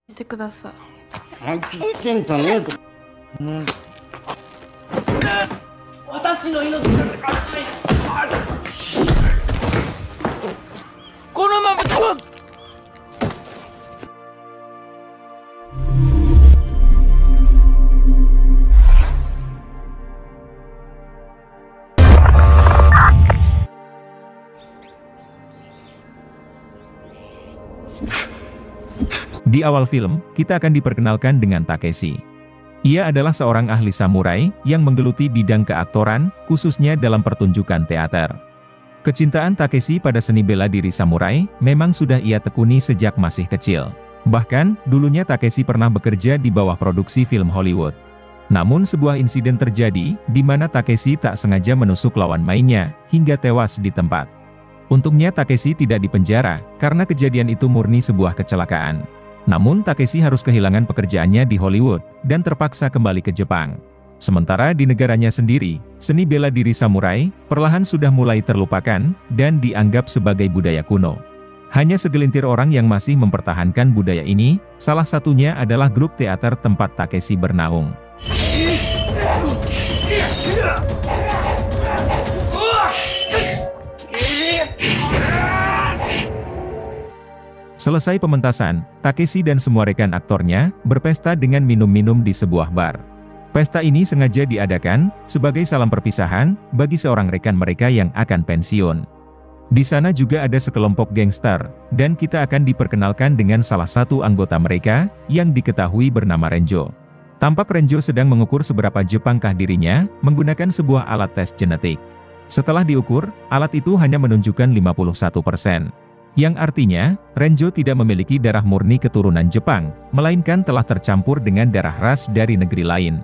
見てください。あいつ言ってんじゃねえぞ。私の命なんて勝手に。このままとは。Di awal film, kita akan diperkenalkan dengan Takeshi. Ia adalah seorang ahli samurai yang menggeluti bidang keaktoran, khususnya dalam pertunjukan teater. Kecintaan Takeshi pada seni bela diri samurai memang sudah ia tekuni sejak masih kecil. Bahkan, dulunya Takeshi pernah bekerja di bawah produksi film Hollywood. Namun sebuah insiden terjadi, di mana Takeshi tak sengaja menusuk lawan mainnya, hingga tewas di tempat. Untungnya Takeshi tidak dipenjara, karena kejadian itu murni sebuah kecelakaan. Namun Takeshi harus kehilangan pekerjaannya di Hollywood, dan terpaksa kembali ke Jepang. Sementara di negaranya sendiri, seni bela diri samurai, perlahan sudah mulai terlupakan, dan dianggap sebagai budaya kuno. Hanya segelintir orang yang masih mempertahankan budaya ini, salah satunya adalah grup teater tempat Takeshi bernaung. Selesai pementasan, Takeshi dan semua rekan aktornya berpesta dengan minum-minum di sebuah bar. Pesta ini sengaja diadakan sebagai salam perpisahan bagi seorang rekan mereka yang akan pensiun. Di sana juga ada sekelompok gangster, dan kita akan diperkenalkan dengan salah satu anggota mereka yang diketahui bernama Renjo. Tampak Renjo sedang mengukur seberapa Jepangkah dirinya menggunakan sebuah alat tes genetik. Setelah diukur, alat itu hanya menunjukkan 51%. Yang artinya, Renjo tidak memiliki darah murni keturunan Jepang, melainkan telah tercampur dengan darah ras dari negeri lain.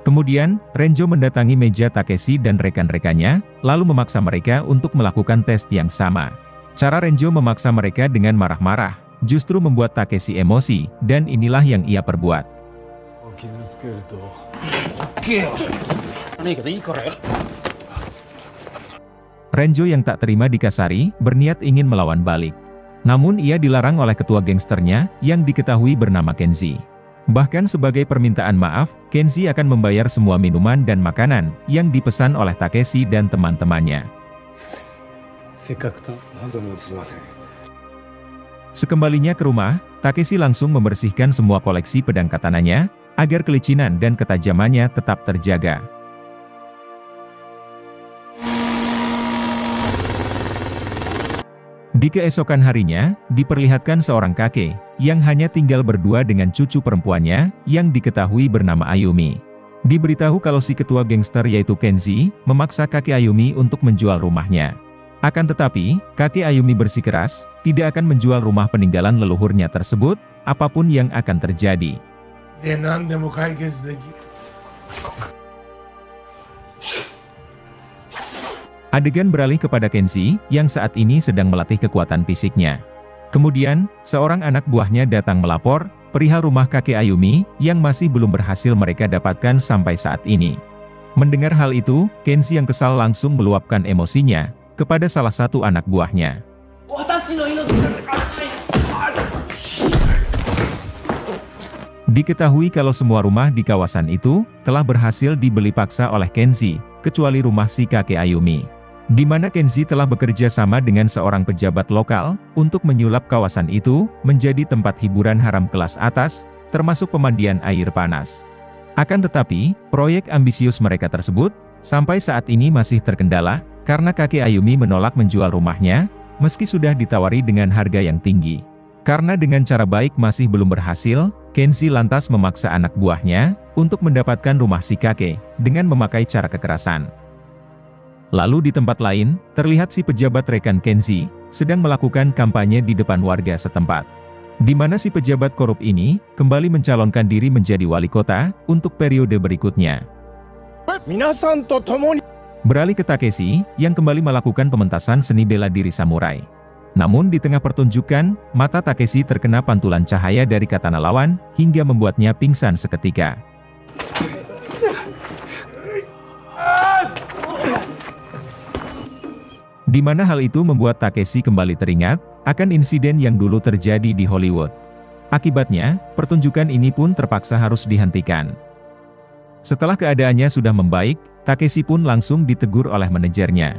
Kemudian, Renjo mendatangi meja Takeshi dan rekan-rekannya, lalu memaksa mereka untuk melakukan tes yang sama. Cara Renjo memaksa mereka dengan marah-marah, justru membuat Takeshi emosi, dan inilah yang ia perbuat. Renjo yang tak terima dikasari, berniat ingin melawan balik. Namun ia dilarang oleh ketua gangsternya, yang diketahui bernama Kenji. Bahkan sebagai permintaan maaf, Kenji akan membayar semua minuman dan makanan, yang dipesan oleh Takeshi dan teman-temannya. Sekembalinya ke rumah, Takeshi langsung membersihkan semua koleksi pedang katananya, agar kelicinan dan ketajamannya tetap terjaga. Di keesokan harinya, diperlihatkan seorang kakek, yang hanya tinggal berdua dengan cucu perempuannya, yang diketahui bernama Ayumi. Diberitahu kalau si ketua gangster yaitu Kenji, memaksa kakek Ayumi untuk menjual rumahnya. Akan tetapi, kakek Ayumi bersikeras, tidak akan menjual rumah peninggalan leluhurnya tersebut, apapun yang akan terjadi. Adegan beralih kepada Kenji, yang saat ini sedang melatih kekuatan fisiknya. Kemudian, seorang anak buahnya datang melapor, perihal rumah kakek Ayumi, yang masih belum berhasil mereka dapatkan sampai saat ini. Mendengar hal itu, Kenji yang kesal langsung meluapkan emosinya, kepada salah satu anak buahnya. Diketahui kalau semua rumah di kawasan itu, telah berhasil dibeli paksa oleh Kenji, kecuali rumah si kakek Ayumi. Di mana Kenji telah bekerja sama dengan seorang pejabat lokal, untuk menyulap kawasan itu, menjadi tempat hiburan haram kelas atas, termasuk pemandian air panas. Akan tetapi, proyek ambisius mereka tersebut, sampai saat ini masih terkendala, karena kakek Ayumi menolak menjual rumahnya, meski sudah ditawari dengan harga yang tinggi. Karena dengan cara baik masih belum berhasil, Kenji lantas memaksa anak buahnya, untuk mendapatkan rumah si kakek, dengan memakai cara kekerasan. Lalu di tempat lain, terlihat si pejabat rekan Kenji, sedang melakukan kampanye di depan warga setempat. Di mana si pejabat korup ini, kembali mencalonkan diri menjadi wali kota, untuk periode berikutnya. Beralih ke Takeshi, yang kembali melakukan pementasan seni bela diri samurai. Namun di tengah pertunjukan, mata Takeshi terkena pantulan cahaya dari katana lawan, hingga membuatnya pingsan seketika. Di mana hal itu membuat Takeshi kembali teringat akan insiden yang dulu terjadi di Hollywood. Akibatnya, pertunjukan ini pun terpaksa harus dihentikan. Setelah keadaannya sudah membaik, Takeshi pun langsung ditegur oleh manajernya.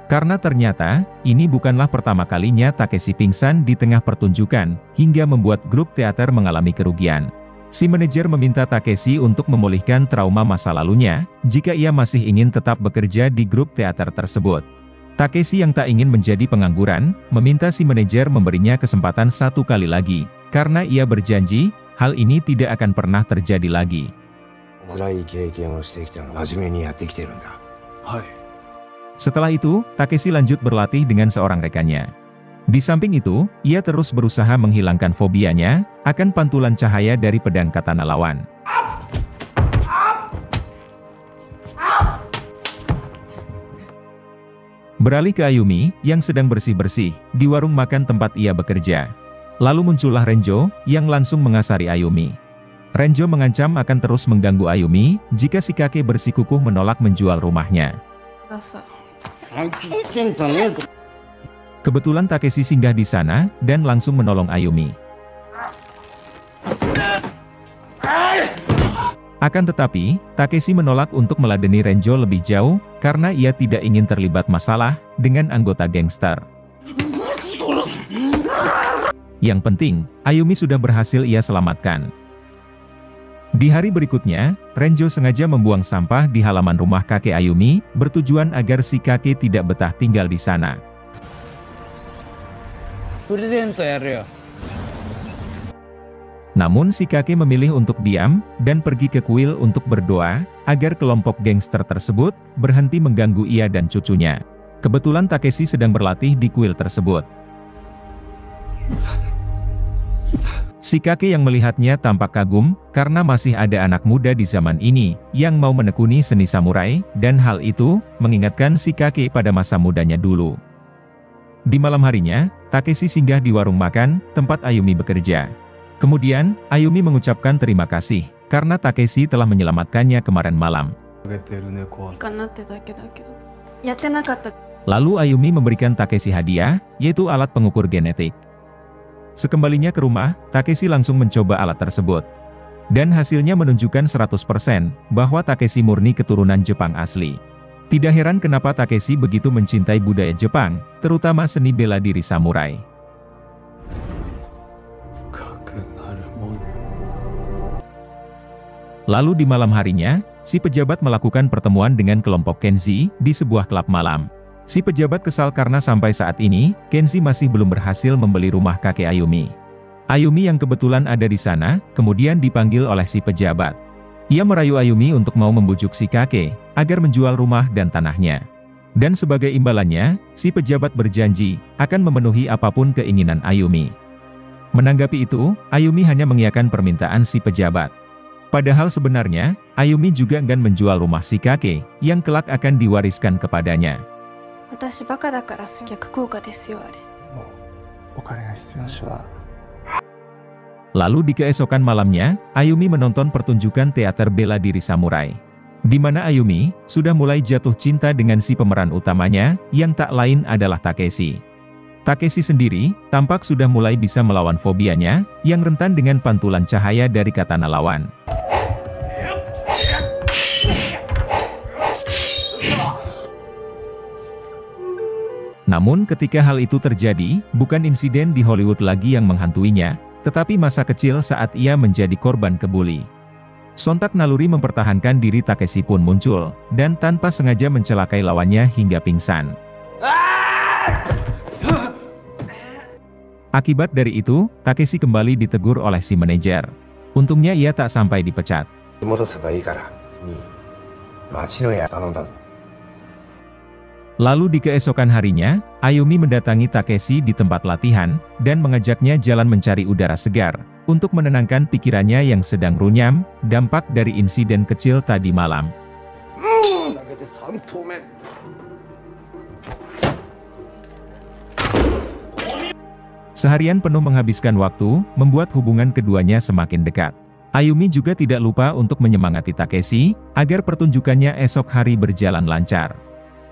Karena ternyata, ini bukanlah pertama kalinya Takeshi pingsan di tengah pertunjukan, hingga membuat grup teater mengalami kerugian. Si manajer meminta Takeshi untuk memulihkan trauma masa lalunya, jika ia masih ingin tetap bekerja di grup teater tersebut. Takeshi yang tak ingin menjadi pengangguran, meminta si manajer memberinya kesempatan 1 kali lagi, karena ia berjanji, hal ini tidak akan pernah terjadi lagi. Setelah itu, Takeshi lanjut berlatih dengan seorang rekannya. Di samping itu, ia terus berusaha menghilangkan fobianya akan pantulan cahaya dari pedang katana lawan. Beralih ke Ayumi, yang sedang bersih-bersih di warung makan tempat ia bekerja. Lalu muncullah Renjo, yang langsung mengasari Ayumi. Renjo mengancam akan terus mengganggu Ayumi, jika si kakek bersikukuh menolak menjual rumahnya. Kebetulan Takeshi singgah di sana, dan langsung menolong Ayumi. Akan tetapi, Takeshi menolak untuk meladeni Renjo lebih jauh, karena ia tidak ingin terlibat masalah dengan anggota gangster. Yang penting, Ayumi sudah berhasil ia selamatkan. Di hari berikutnya, Renjo sengaja membuang sampah di halaman rumah kakek Ayumi, bertujuan agar si kakek tidak betah tinggal di sana. Namun si kakek memilih untuk diam, dan pergi ke kuil untuk berdoa, agar kelompok gangster tersebut berhenti mengganggu ia dan cucunya. Kebetulan Takeshi sedang berlatih di kuil tersebut. Si kakek yang melihatnya tampak kagum, karena masih ada anak muda di zaman ini, yang mau menekuni seni samurai, dan hal itu, mengingatkan si kakek pada masa mudanya dulu. Di malam harinya, Takeshi singgah di warung makan, tempat Ayumi bekerja. Kemudian, Ayumi mengucapkan terima kasih, karena Takeshi telah menyelamatkannya kemarin malam. Lalu Ayumi memberikan Takeshi hadiah, yaitu alat pengukur genetik. Sekembalinya ke rumah, Takeshi langsung mencoba alat tersebut. Dan hasilnya menunjukkan 100% bahwa Takeshi murni keturunan Jepang asli. Tidak heran kenapa Takeshi begitu mencintai budaya Jepang, terutama seni bela diri samurai. Lalu di malam harinya, si pejabat melakukan pertemuan dengan kelompok Kenji di sebuah klub malam. Si pejabat kesal karena sampai saat ini, Kenji masih belum berhasil membeli rumah kakek Ayumi. Ayumi yang kebetulan ada di sana, kemudian dipanggil oleh si pejabat. Ia merayu Ayumi untuk mau membujuk si kakek, agar menjual rumah dan tanahnya. Dan sebagai imbalannya, si pejabat berjanji, akan memenuhi apapun keinginan Ayumi. Menanggapi itu, Ayumi hanya mengiyakan permintaan si pejabat. Padahal sebenarnya, Ayumi juga enggan menjual rumah si kakek, yang kelak akan diwariskan kepadanya. Lalu di keesokan malamnya, Ayumi menonton pertunjukan teater bela diri samurai. Di mana Ayumi, sudah mulai jatuh cinta dengan si pemeran utamanya, yang tak lain adalah Takeshi. Takeshi sendiri, tampak sudah mulai bisa melawan fobianya, yang rentan dengan pantulan cahaya dari katana lawan. Namun ketika hal itu terjadi, bukan insiden di Hollywood lagi yang menghantuinya, tetapi masa kecil saat ia menjadi korban kebuli. Sontak naluri mempertahankan diri Takeshi pun muncul, dan tanpa sengaja mencelakai lawannya hingga pingsan. Akibat dari itu, Takeshi kembali ditegur oleh si manajer. Untungnya ia tak sampai dipecat. Lalu di keesokan harinya, Ayumi mendatangi Takeshi di tempat latihan, dan mengajaknya jalan mencari udara segar, untuk menenangkan pikirannya yang sedang runyam, dampak dari insiden kecil tadi malam. Seharian penuh menghabiskan waktu, membuat hubungan keduanya semakin dekat. Ayumi juga tidak lupa untuk menyemangati Takeshi, agar pertunjukannya esok hari berjalan lancar.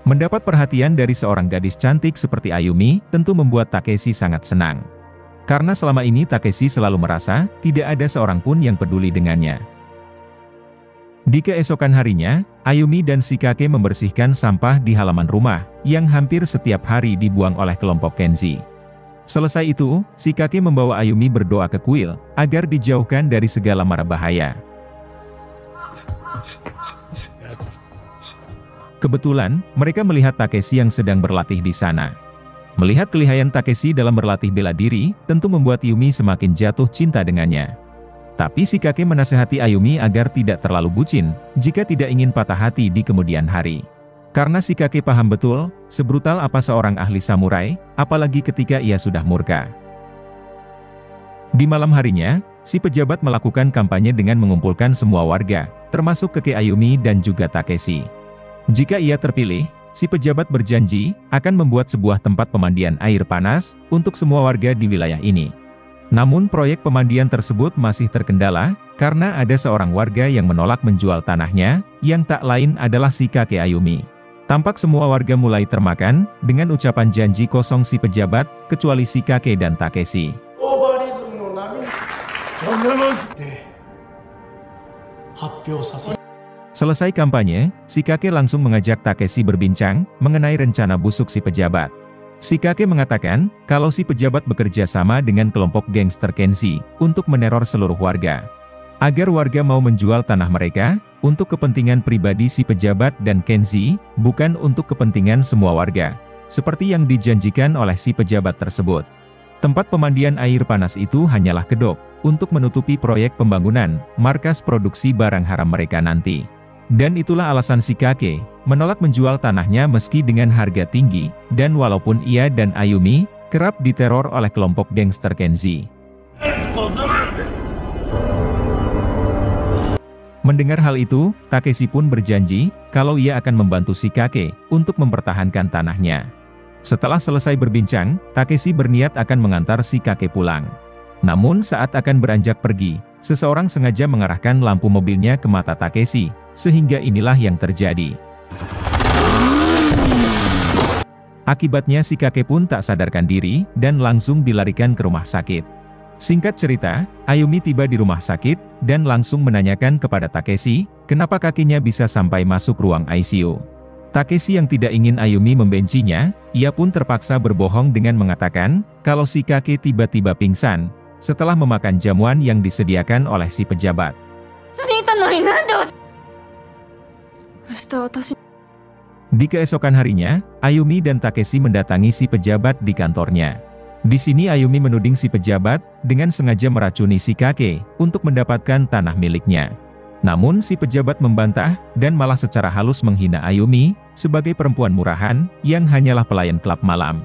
Mendapat perhatian dari seorang gadis cantik seperti Ayumi tentu membuat Takeshi sangat senang. Karena selama ini Takeshi selalu merasa tidak ada seorang pun yang peduli dengannya. Di keesokan harinya, Ayumi dan Shikake membersihkan sampah di halaman rumah yang hampir setiap hari dibuang oleh kelompok Kenji. Selesai itu, Shikake membawa Ayumi berdoa ke kuil, agar dijauhkan dari segala mara bahaya. Kebetulan, mereka melihat Takeshi yang sedang berlatih di sana. Melihat kelihayan Takeshi dalam berlatih bela diri, tentu membuat Yumi semakin jatuh cinta dengannya. Tapi Shikake menasihati Ayumi agar tidak terlalu bucin, jika tidak ingin patah hati di kemudian hari. Karena Shikake paham betul, sebrutal apa seorang ahli samurai, apalagi ketika ia sudah murka. Di malam harinya, si pejabat melakukan kampanye dengan mengumpulkan semua warga, termasuk kakek Ayumi dan juga Takeshi. Jika ia terpilih, si pejabat berjanji akan membuat sebuah tempat pemandian air panas untuk semua warga di wilayah ini. Namun proyek pemandian tersebut masih terkendala, karena ada seorang warga yang menolak menjual tanahnya, yang tak lain adalah si kakek Ayumi. Tampak semua warga mulai termakan, dengan ucapan janji kosong si pejabat, kecuali si kakek dan Takeshi. Selesai kampanye, si kakek langsung mengajak Takeshi berbincang, mengenai rencana busuk si pejabat. Si kakek mengatakan, kalau si pejabat bekerja sama dengan kelompok gangster Kenji, untuk meneror seluruh warga. Agar warga mau menjual tanah mereka, untuk kepentingan pribadi si pejabat dan Kenji, bukan untuk kepentingan semua warga. Seperti yang dijanjikan oleh si pejabat tersebut. Tempat pemandian air panas itu hanyalah kedok, untuk menutupi proyek pembangunan, markas produksi barang haram mereka nanti. Dan itulah alasan si kakek, menolak menjual tanahnya meski dengan harga tinggi, dan walaupun ia dan Ayumi, kerap diteror oleh kelompok gangster Kenji. Mendengar hal itu, Takeshi pun berjanji, kalau ia akan membantu si kakek, untuk mempertahankan tanahnya. Setelah selesai berbincang, Takeshi berniat akan mengantar si kakek pulang. Namun saat akan beranjak pergi, seseorang sengaja mengarahkan lampu mobilnya ke mata Takeshi, sehingga inilah yang terjadi. Akibatnya si kakek pun tak sadarkan diri, dan langsung dilarikan ke rumah sakit. Singkat cerita, Ayumi tiba di rumah sakit, dan langsung menanyakan kepada Takeshi, kenapa kakinya bisa sampai masuk ruang ICU. Takeshi yang tidak ingin Ayumi membencinya, ia pun terpaksa berbohong dengan mengatakan, kalau si kakek tiba-tiba pingsan, setelah memakan jamuan yang disediakan oleh si pejabat. Di keesokan harinya, Ayumi dan Takeshi mendatangi si pejabat di kantornya. Di sini Ayumi menuding si pejabat, dengan sengaja meracuni si kakek, untuk mendapatkan tanah miliknya. Namun si pejabat membantah, dan malah secara halus menghina Ayumi, sebagai perempuan murahan, yang hanyalah pelayan klub malam.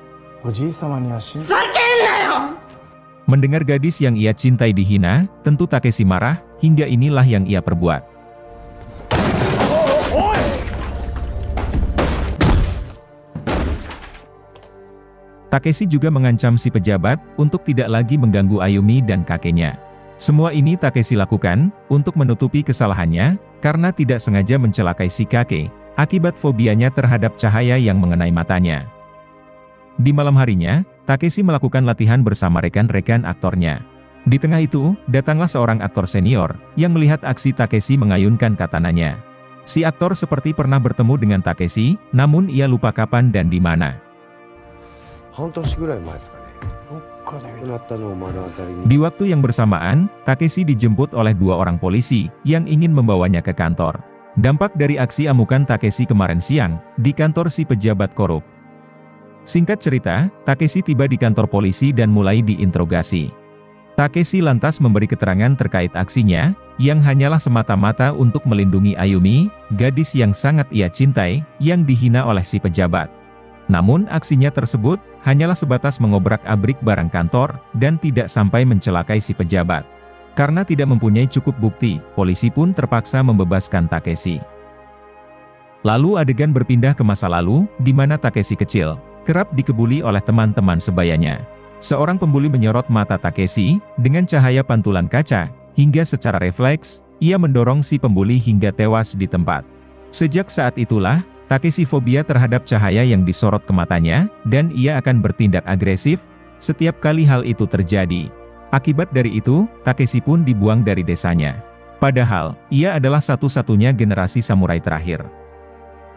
Mendengar gadis yang ia cintai dihina, tentu Takeshi marah, hingga inilah yang ia perbuat. Takeshi juga mengancam si pejabat, untuk tidak lagi mengganggu Ayumi dan kakeknya. Semua ini Takeshi lakukan, untuk menutupi kesalahannya, karena tidak sengaja mencelakai si kakek, akibat fobianya terhadap cahaya yang mengenai matanya. Di malam harinya, Takeshi melakukan latihan bersama rekan-rekan aktornya. Di tengah itu, datanglah seorang aktor senior, yang melihat aksi Takeshi mengayunkan katananya. Si aktor seperti pernah bertemu dengan Takeshi, namun ia lupa kapan dan di mana. Di waktu yang bersamaan, Takeshi dijemput oleh dua orang polisi, yang ingin membawanya ke kantor. Dampak dari aksi amukan Takeshi kemarin siang, di kantor si pejabat korup. Singkat cerita, Takeshi tiba di kantor polisi dan mulai diinterogasi. Takeshi lantas memberi keterangan terkait aksinya, yang hanyalah semata-mata untuk melindungi Ayumi, gadis yang sangat ia cintai, yang dihina oleh si pejabat. Namun aksinya tersebut, hanyalah sebatas mengobrak-abrik barang kantor, dan tidak sampai mencelakai si pejabat. Karena tidak mempunyai cukup bukti, polisi pun terpaksa membebaskan Takeshi. Lalu adegan berpindah ke masa lalu, di mana Takeshi kecil, kerap dikebuli oleh teman-teman sebayanya. Seorang pembuli menyorot mata Takeshi, dengan cahaya pantulan kaca, hingga secara refleks, ia mendorong si pembuli hingga tewas di tempat. Sejak saat itulah, Takeshi fobia terhadap cahaya yang disorot ke matanya, dan ia akan bertindak agresif setiap kali hal itu terjadi. Akibat dari itu, Takeshi pun dibuang dari desanya. Padahal, ia adalah satu-satunya generasi samurai terakhir.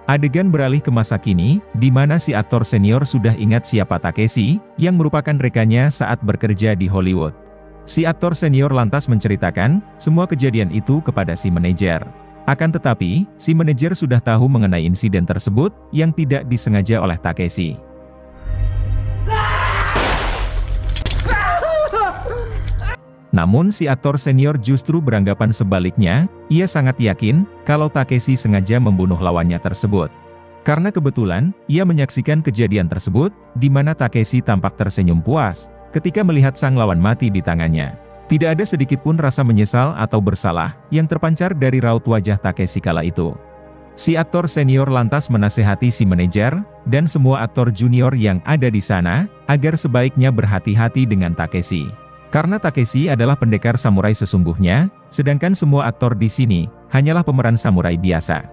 Adegan beralih ke masa kini, di mana si aktor senior sudah ingat siapa Takeshi, yang merupakan rekannya saat bekerja di Hollywood. Si aktor senior lantas menceritakan semua kejadian itu kepada si manajer. Akan tetapi, si manajer sudah tahu mengenai insiden tersebut, yang tidak disengaja oleh Takeshi. Namun si aktor senior justru beranggapan sebaliknya, ia sangat yakin, kalau Takeshi sengaja membunuh lawannya tersebut. Karena kebetulan, ia menyaksikan kejadian tersebut, di mana Takeshi tampak tersenyum puas, ketika melihat sang lawan mati di tangannya. Tidak ada sedikit pun rasa menyesal atau bersalah, yang terpancar dari raut wajah Takeshi kala itu. Si aktor senior lantas menasehati si manajer, dan semua aktor junior yang ada di sana, agar sebaiknya berhati-hati dengan Takeshi. Karena Takeshi adalah pendekar samurai sesungguhnya, sedangkan semua aktor di sini, hanyalah pemeran samurai biasa.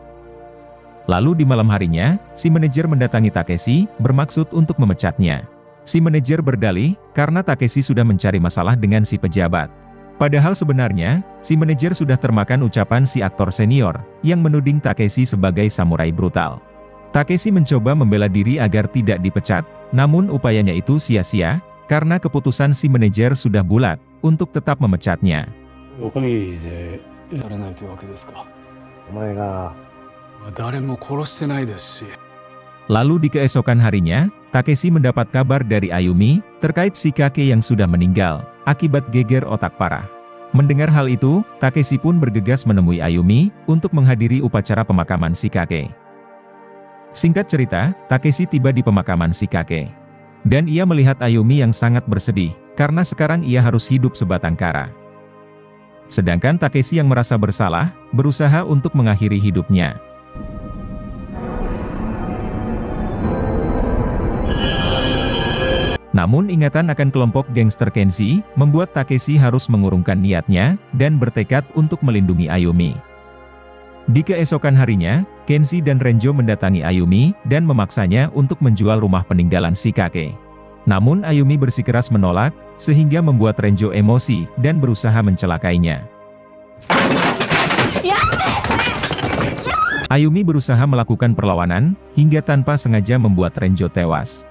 Lalu di malam harinya, si manajer mendatangi Takeshi, bermaksud untuk memecatnya. Si manajer berdalih, karena Takeshi sudah mencari masalah dengan si pejabat. Padahal sebenarnya, si manajer sudah termakan ucapan si aktor senior, yang menuding Takeshi sebagai samurai brutal. Takeshi mencoba membela diri agar tidak dipecat, namun upayanya itu sia-sia, karena keputusan si manajer sudah bulat, untuk tetap memecatnya. Lalu di keesokan harinya, Takeshi mendapat kabar dari Ayumi, terkait si kakek yang sudah meninggal, akibat geger otak parah. Mendengar hal itu, Takeshi pun bergegas menemui Ayumi, untuk menghadiri upacara pemakaman si kakek. Singkat cerita, Takeshi tiba di pemakaman si kakek. Dan ia melihat Ayumi yang sangat bersedih, karena sekarang ia harus hidup sebatang kara. Sedangkan Takeshi yang merasa bersalah, berusaha untuk mengakhiri hidupnya. Namun ingatan akan kelompok gangster Kenshi, membuat Takeshi harus mengurungkan niatnya, dan bertekad untuk melindungi Ayumi. Di keesokan harinya, Kenshi dan Renjo mendatangi Ayumi, dan memaksanya untuk menjual rumah peninggalan si kakek. Namun Ayumi bersikeras menolak, sehingga membuat Renjo emosi, dan berusaha mencelakainya. Ayumi berusaha melakukan perlawanan, hingga tanpa sengaja membuat Renjo tewas.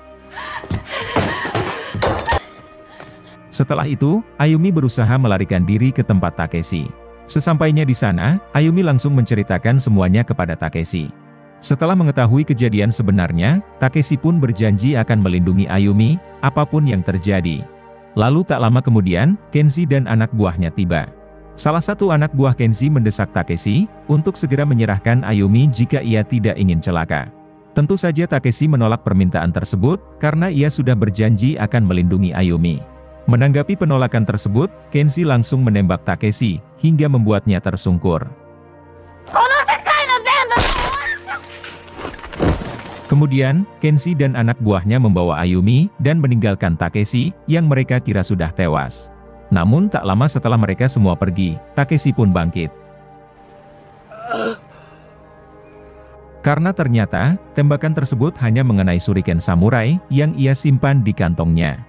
Setelah itu, Ayumi berusaha melarikan diri ke tempat Takeshi. Sesampainya di sana, Ayumi langsung menceritakan semuanya kepada Takeshi. Setelah mengetahui kejadian sebenarnya, Takeshi pun berjanji akan melindungi Ayumi, apapun yang terjadi. Lalu tak lama kemudian, Kenshi dan anak buahnya tiba. Salah satu anak buah Kenshi mendesak Takeshi, untuk segera menyerahkan Ayumi jika ia tidak ingin celaka. Tentu saja Takeshi menolak permintaan tersebut, karena ia sudah berjanji akan melindungi Ayumi. Menanggapi penolakan tersebut, Kenshi langsung menembak Takeshi, hingga membuatnya tersungkur. Kemudian, Kenshi dan anak buahnya membawa Ayumi, dan meninggalkan Takeshi, yang mereka kira sudah tewas. Namun tak lama setelah mereka semua pergi, Takeshi pun bangkit. Karena ternyata, tembakan tersebut hanya mengenai shuriken samurai, yang ia simpan di kantongnya.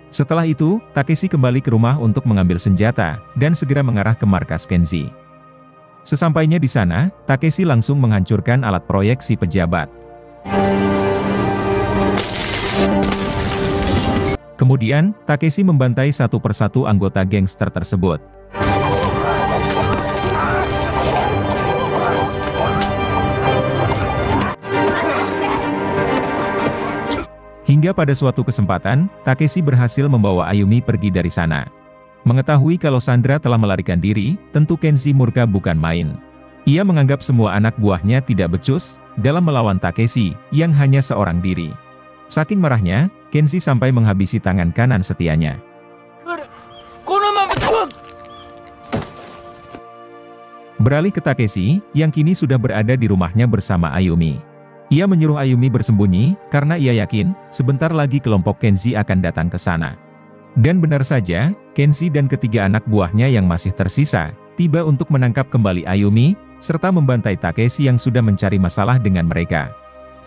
Setelah itu, Takeshi kembali ke rumah untuk mengambil senjata, dan segera mengarah ke markas Kenshi. Sesampainya di sana, Takeshi langsung menghancurkan alat proyek si pejabat. Kemudian, Takeshi membantai satu persatu anggota gangster tersebut. Hingga pada suatu kesempatan, Takeshi berhasil membawa Ayumi pergi dari sana. Mengetahui kalau Sandra telah melarikan diri, tentu Kenshi murka bukan main. Ia menganggap semua anak buahnya tidak becus, dalam melawan Takeshi, yang hanya seorang diri. Saking marahnya, Kenshi sampai menghabisi tangan kanan setianya. Beralih ke Takeshi, yang kini sudah berada di rumahnya bersama Ayumi. Ia menyuruh Ayumi bersembunyi, karena ia yakin, sebentar lagi kelompok Kenshi akan datang ke sana. Dan benar saja, Kenshi dan ketiga anak buahnya yang masih tersisa, tiba untuk menangkap kembali Ayumi, serta membantai Takeshi yang sudah mencari masalah dengan mereka.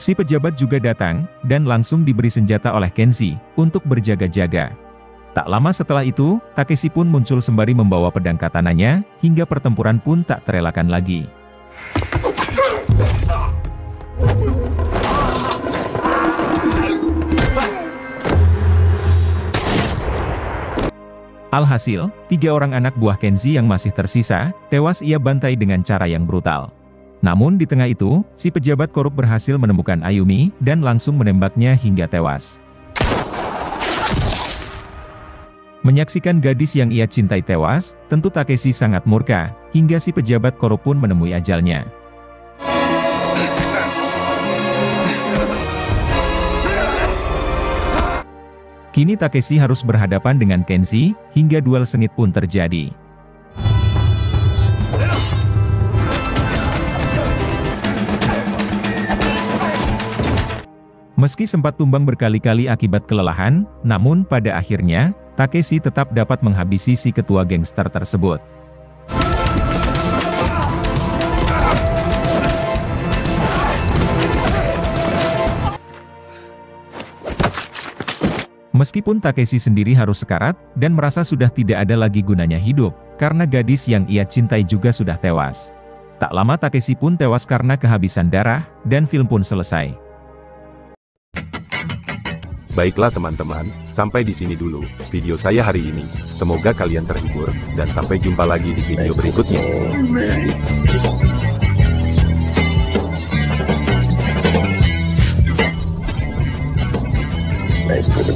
Si pejabat juga datang, dan langsung diberi senjata oleh Kenshi, untuk berjaga-jaga. Tak lama setelah itu, Takeshi pun muncul sembari membawa pedang katananya, hingga pertempuran pun tak terelakkan lagi. Alhasil, 3 orang anak buah Kenshi yang masih tersisa, tewas ia bantai dengan cara yang brutal. Namun di tengah itu, si pejabat korup berhasil menemukan Ayumi, dan langsung menembaknya hingga tewas. Menyaksikan gadis yang ia cintai tewas, tentu Takeshi sangat murka, hingga si pejabat korup pun menemui ajalnya. Kini Takeshi harus berhadapan dengan Kenshi, hingga duel sengit pun terjadi. Meski sempat tumbang berkali-kali akibat kelelahan, namun pada akhirnya, Takeshi tetap dapat menghabisi si ketua gangster tersebut. Meskipun Takeshi sendiri harus sekarat, dan merasa sudah tidak ada lagi gunanya hidup, karena gadis yang ia cintai juga sudah tewas. Tak lama Takeshi pun tewas karena kehabisan darah, dan film pun selesai. Baiklah teman-teman, sampai di sini dulu video saya hari ini. Semoga kalian terhibur, dan sampai jumpa lagi di video berikutnya. Thanks for the